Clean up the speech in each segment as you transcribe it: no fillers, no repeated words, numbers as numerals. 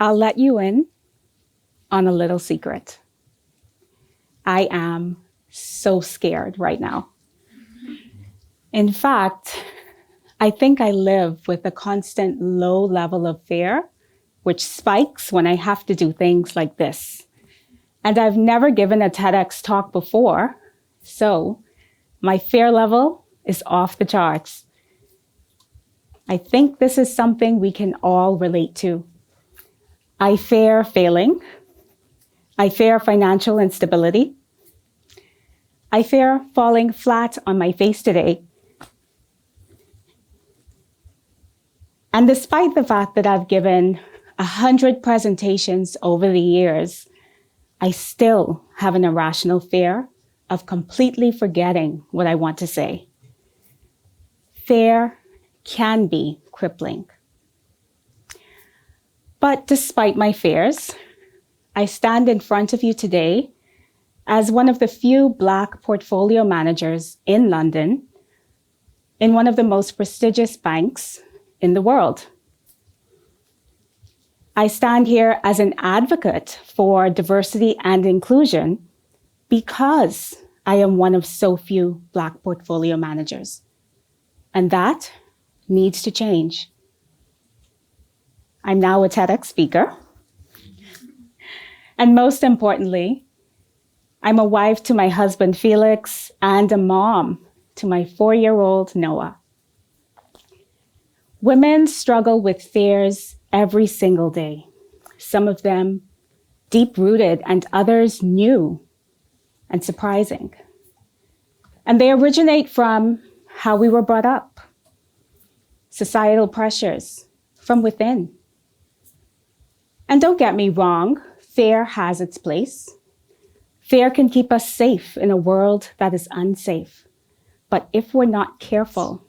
I'll let you in on a little secret. I am so scared right now. In fact, I think I live with a constant low level of fear, which spikes when I have to do things like this. And I've never given a TEDx talk before, so my fear level is off the charts. I think this is something we can all relate to. I fear failing. I fear financial instability. I fear falling flat on my face today. And despite the fact that I've given 100 presentations over the years, I still have an irrational fear of completely forgetting what I want to say. Fear can be crippling. But despite my fears, I stand in front of you today as one of the few Black portfolio managers in London in one of the most prestigious banks in the world. I stand here as an advocate for diversity and inclusion because I am one of so few Black portfolio managers. And that needs to change. I'm now a TEDx speaker. And most importantly, I'm a wife to my husband, Felix, and a mom to my 4-year-old, Noah. Women struggle with fears every single day. Some of them deep-rooted and others new and surprising. And they originate from how we were brought up, societal pressures from within. And don't get me wrong, fear has its place. Fear can keep us safe in a world that is unsafe. But if we're not careful,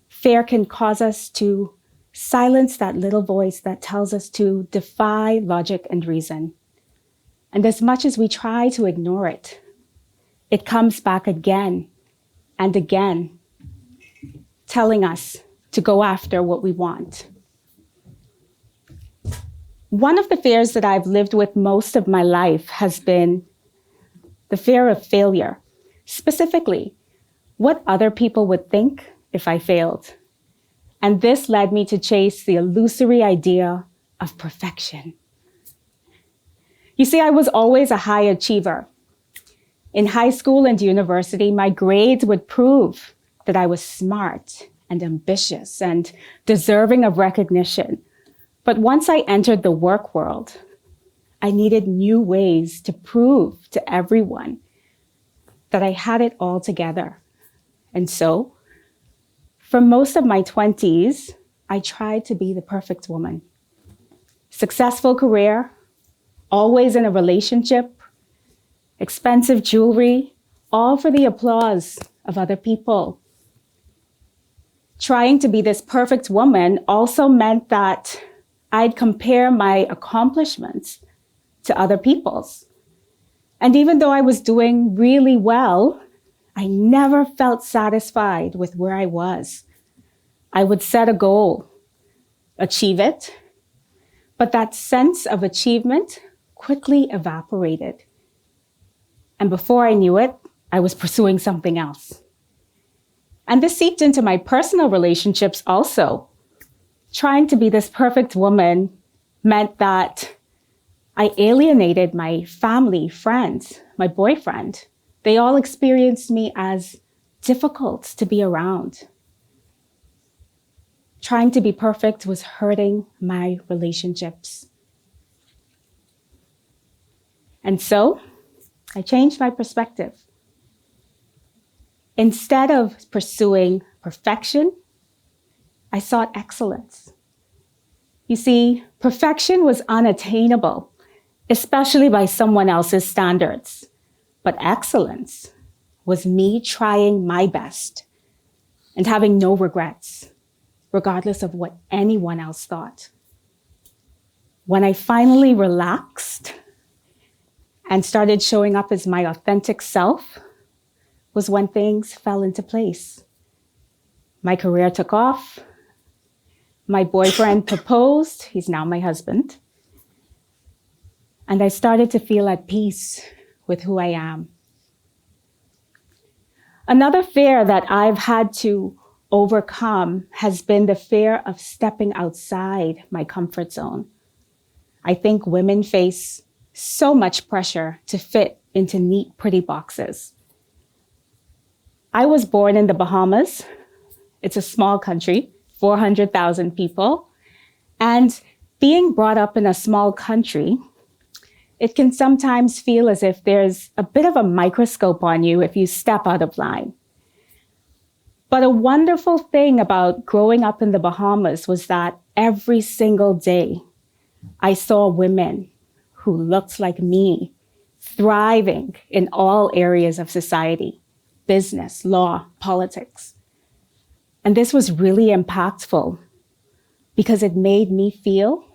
fear can cause us to silence that little voice that tells us to defy logic and reason. And as much as we try to ignore it, it comes back again and again, telling us to go after what we want. One of the fears that I've lived with most of my life has been the fear of failure, specifically what other people would think if I failed. And this led me to chase the illusory idea of perfection. You see, I was always a high achiever. In high school and university, my grades would prove that I was smart and ambitious and deserving of recognition. But once I entered the work world, I needed new ways to prove to everyone that I had it all together. And so, for most of my 20s, I tried to be the perfect woman. Successful career, always in a relationship, expensive jewelry, all for the applause of other people. Trying to be this perfect woman also meant that I'd compare my accomplishments to other people's. And even though I was doing really well, I never felt satisfied with where I was. I would set a goal, achieve it, but that sense of achievement quickly evaporated. And before I knew it, I was pursuing something else. And this seeped into my personal relationships also. Trying to be this perfect woman meant that I alienated my family, friends, my boyfriend. They all experienced me as difficult to be around. Trying to be perfect was hurting my relationships. And so I changed my perspective. Instead of pursuing perfection, I sought excellence. You see, perfection was unattainable, especially by someone else's standards. But excellence was me trying my best and having no regrets, regardless of what anyone else thought. When I finally relaxed and started showing up as my authentic self, was when things fell into place. My career took off. My boyfriend proposed. He's now my husband. And I started to feel at peace with who I am. Another fear that I've had to overcome has been the fear of stepping outside my comfort zone. I think women face so much pressure to fit into neat, pretty boxes. I was born in the Bahamas. It's a small country, 400,000 people. And being brought up in a small country, it can sometimes feel as if there's a bit of a microscope on you if you step out of line. But a wonderful thing about growing up in the Bahamas was that every single day I saw women who looked like me thriving in all areas of society, business, law, politics. And this was really impactful because it made me feel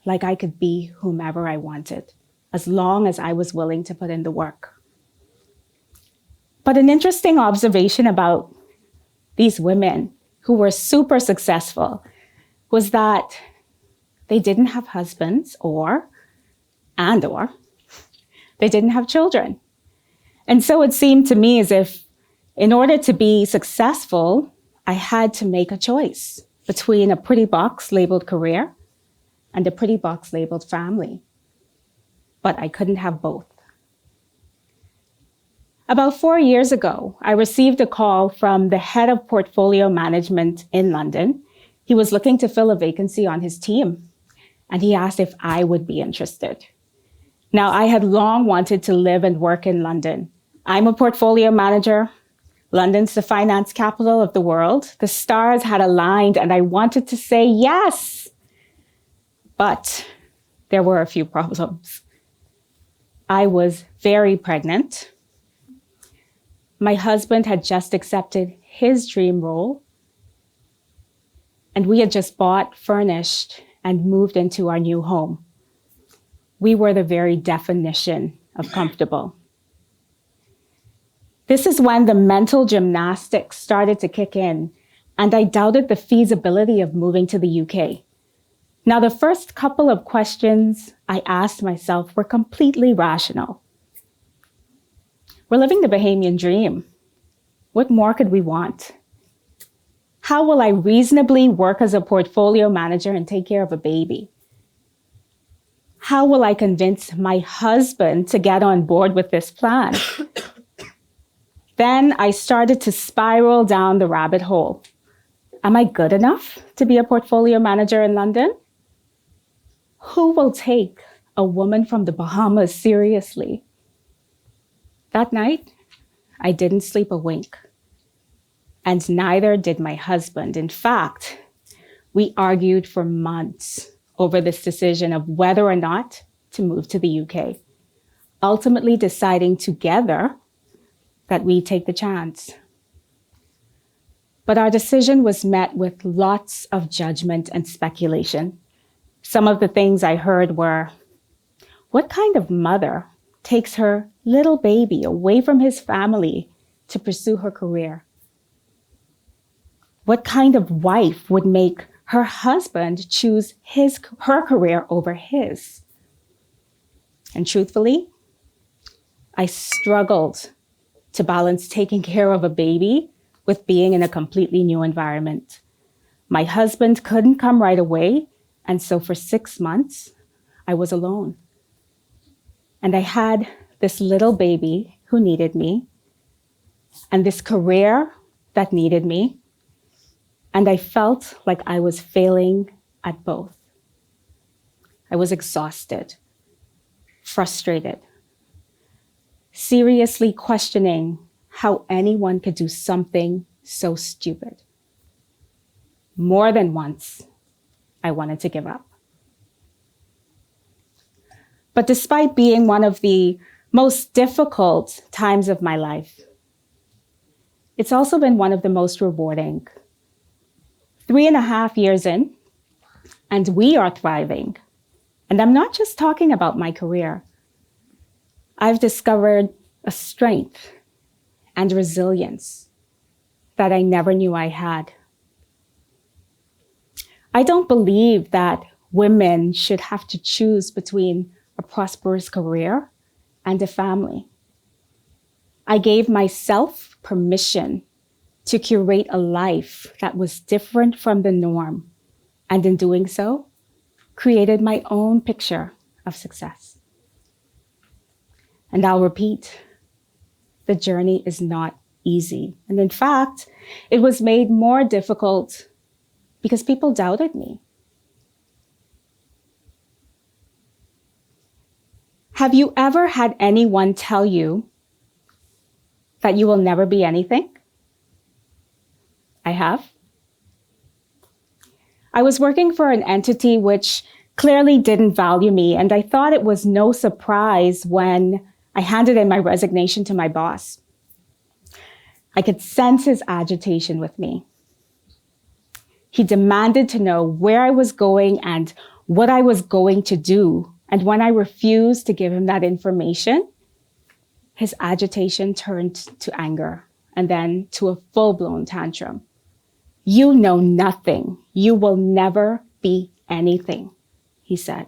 like I could be whomever I wanted, as long as I was willing to put in the work. But an interesting observation about these women who were super successful was that they didn't have husbands or they didn't have children. And so it seemed to me as if in order to be successful, I had to make a choice between a pretty box labeled career and a pretty box labeled family. But I couldn't have both. About 4 years ago, I received a call from the head of portfolio management in London. He was looking to fill a vacancy on his team, and he asked if I would be interested. Now, I had long wanted to live and work in London. I'm a portfolio manager. London's the finance capital of the world. The stars had aligned, and I wanted to say yes. But there were a few problems. I was very pregnant. My husband had just accepted his dream role, and we had just bought, furnished, and moved into our new home. We were the very definition of comfortable. This is when the mental gymnastics started to kick in, and I doubted the feasibility of moving to the UK. Now, the first couple of questions I asked myself were completely rational. We're living the Bahamian dream. What more could we want? How will I reasonably work as a portfolio manager and take care of a baby? How will I convince my husband to get on board with this plan? Then I started to spiral down the rabbit hole. Am I good enough to be a portfolio manager in London? Who will take a woman from the Bahamas seriously? That night, I didn't sleep a wink. And neither did my husband. In fact, we argued for months over this decision of whether or not to move to the UK, ultimately deciding together that we take the chance. But our decision was met with lots of judgment and speculation. Some of the things I heard were, what kind of mother takes her little baby away from his family to pursue her career? What kind of wife would make her husband choose her career over his? And truthfully, I struggled to balance taking care of a baby with being in a completely new environment. My husband couldn't come right away, and so for 6 months, I was alone. And I had this little baby who needed me, and this career that needed me, and I felt like I was failing at both. I was exhausted, frustrated, seriously questioning how anyone could do something so stupid. More than once, I wanted to give up. But despite being one of the most difficult times of my life, it's also been one of the most rewarding. 3.5 years in, and we are thriving. And I'm not just talking about my career. I've discovered a strength and resilience that I never knew I had. I don't believe that women should have to choose between a prosperous career and a family. I gave myself permission to curate a life that was different from the norm, and in doing so, created my own picture of success. And I'll repeat, the journey is not easy. And in fact, it was made more difficult because people doubted me. Have you ever had anyone tell you that you will never be anything? I have. I was working for an entity which clearly didn't value me, and I thought it was no surprise when I handed in my resignation to my boss. I could sense his agitation with me. He demanded to know where I was going and what I was going to do. And when I refused to give him that information, his agitation turned to anger and then to a full-blown tantrum. You know nothing. You will never be anything, he said.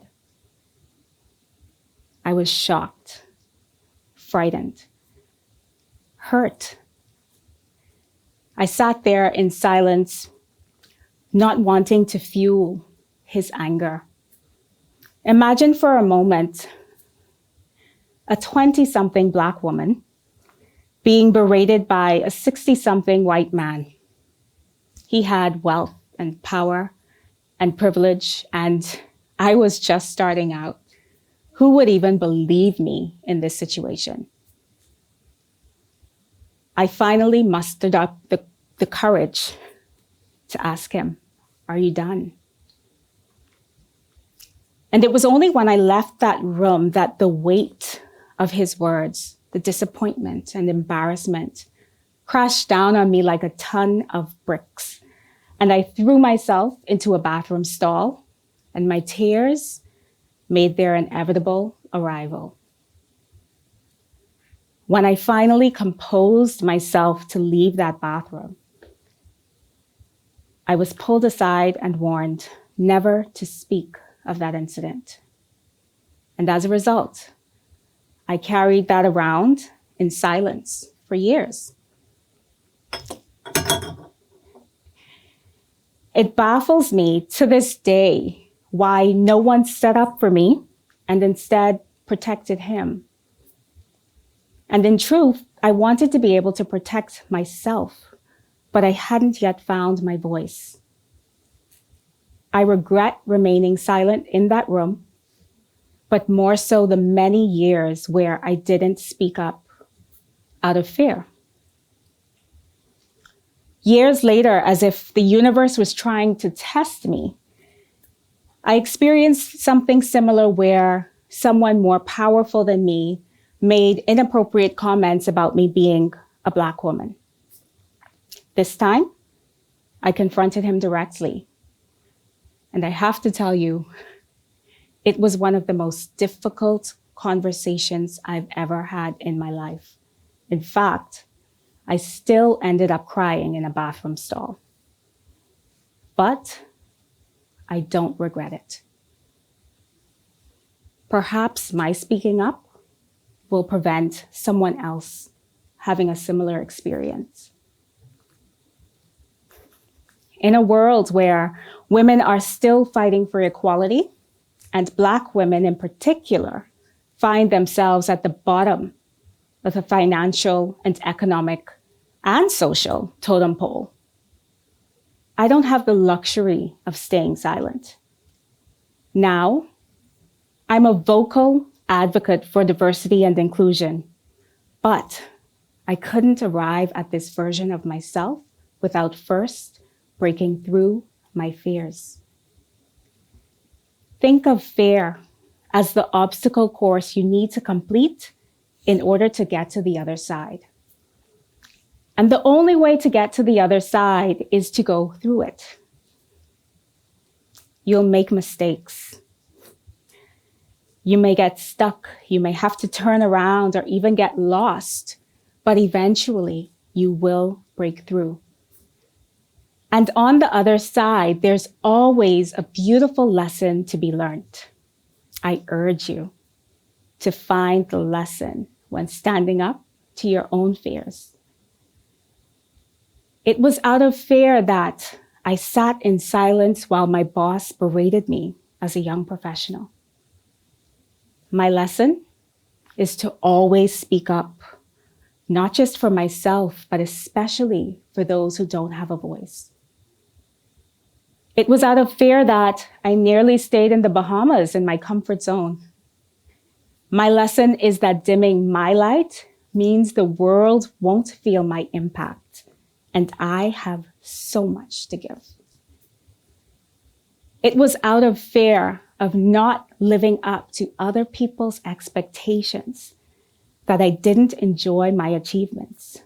I was shocked, frightened, hurt. I sat there in silence, not wanting to fuel his anger. Imagine for a moment a 20-something Black woman being berated by a 60-something white man. He had wealth and power and privilege, and I was just starting out. Who would even believe me in this situation? I finally mustered up the courage to ask him, "Are you done?" And it was only when I left that room that the weight of his words, the disappointment and embarrassment, crashed down on me like a ton of bricks. And I threw myself into a bathroom stall, and my tears made their inevitable arrival. When I finally composed myself to leave that bathroom, I was pulled aside and warned never to speak of that incident. And as a result, I carried that around in silence for years. It baffles me to this day why no one stood up for me and instead protected him. And in truth, I wanted to be able to protect myself, but I hadn't yet found my voice. I regret remaining silent in that room, but more so the many years where I didn't speak up out of fear. Years later, as if the universe was trying to test me, I experienced something similar where someone more powerful than me made inappropriate comments about me being a Black woman. This time, I confronted him directly. And I have to tell you, it was one of the most difficult conversations I've ever had in my life. In fact, I still ended up crying in a bathroom stall. But I don't regret it. Perhaps my speaking up will prevent someone else having a similar experience. In a world where women are still fighting for equality, and Black women in particular find themselves at the bottom of the financial and economic and social totem pole, I don't have the luxury of staying silent. Now, I'm a vocal advocate for diversity and inclusion, but I couldn't arrive at this version of myself without first breaking through my fears. Think of fear as the obstacle course you need to complete in order to get to the other side. And the only way to get to the other side is to go through it. You'll make mistakes. You may get stuck. You may have to turn around or even get lost, but eventually you will break through. And on the other side, there's always a beautiful lesson to be learned. I urge you to find the lesson when standing up to your own fears. It was out of fear that I sat in silence while my boss berated me as a young professional. My lesson is to always speak up, not just for myself, but especially for those who don't have a voice. It was out of fear that I nearly stayed in the Bahamas in my comfort zone. My lesson is that dimming my light means the world won't feel my impact, and I have so much to give. It was out of fear of not living up to other people's expectations that I didn't enjoy my achievements.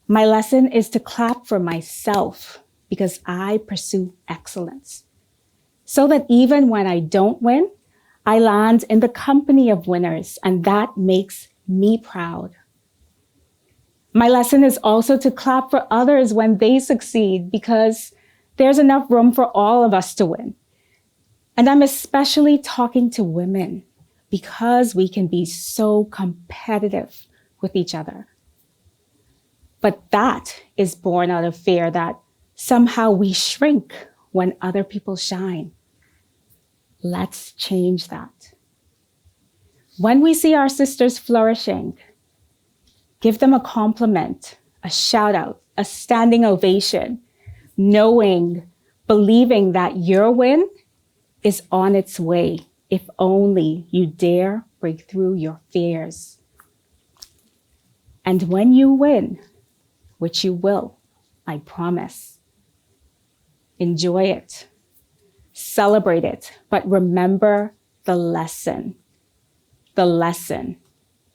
My lesson is to clap for myself because I pursue excellence, so that even when I don't win, I land in the company of winners, and that makes me proud. My lesson is also to clap for others when they succeed, because there's enough room for all of us to win. And I'm especially talking to women because we can be so competitive with each other. But that is born out of fear that somehow we shrink when other people shine. Let's change that. When we see our sisters flourishing, give them a compliment, a shout out, a standing ovation, knowing, believing that your win is on its way if only you dare break through your fears. And when you win, which you will, I promise, enjoy it, celebrate it, but remember the lesson. The lesson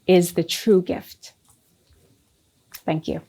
is the true gift. Thank you.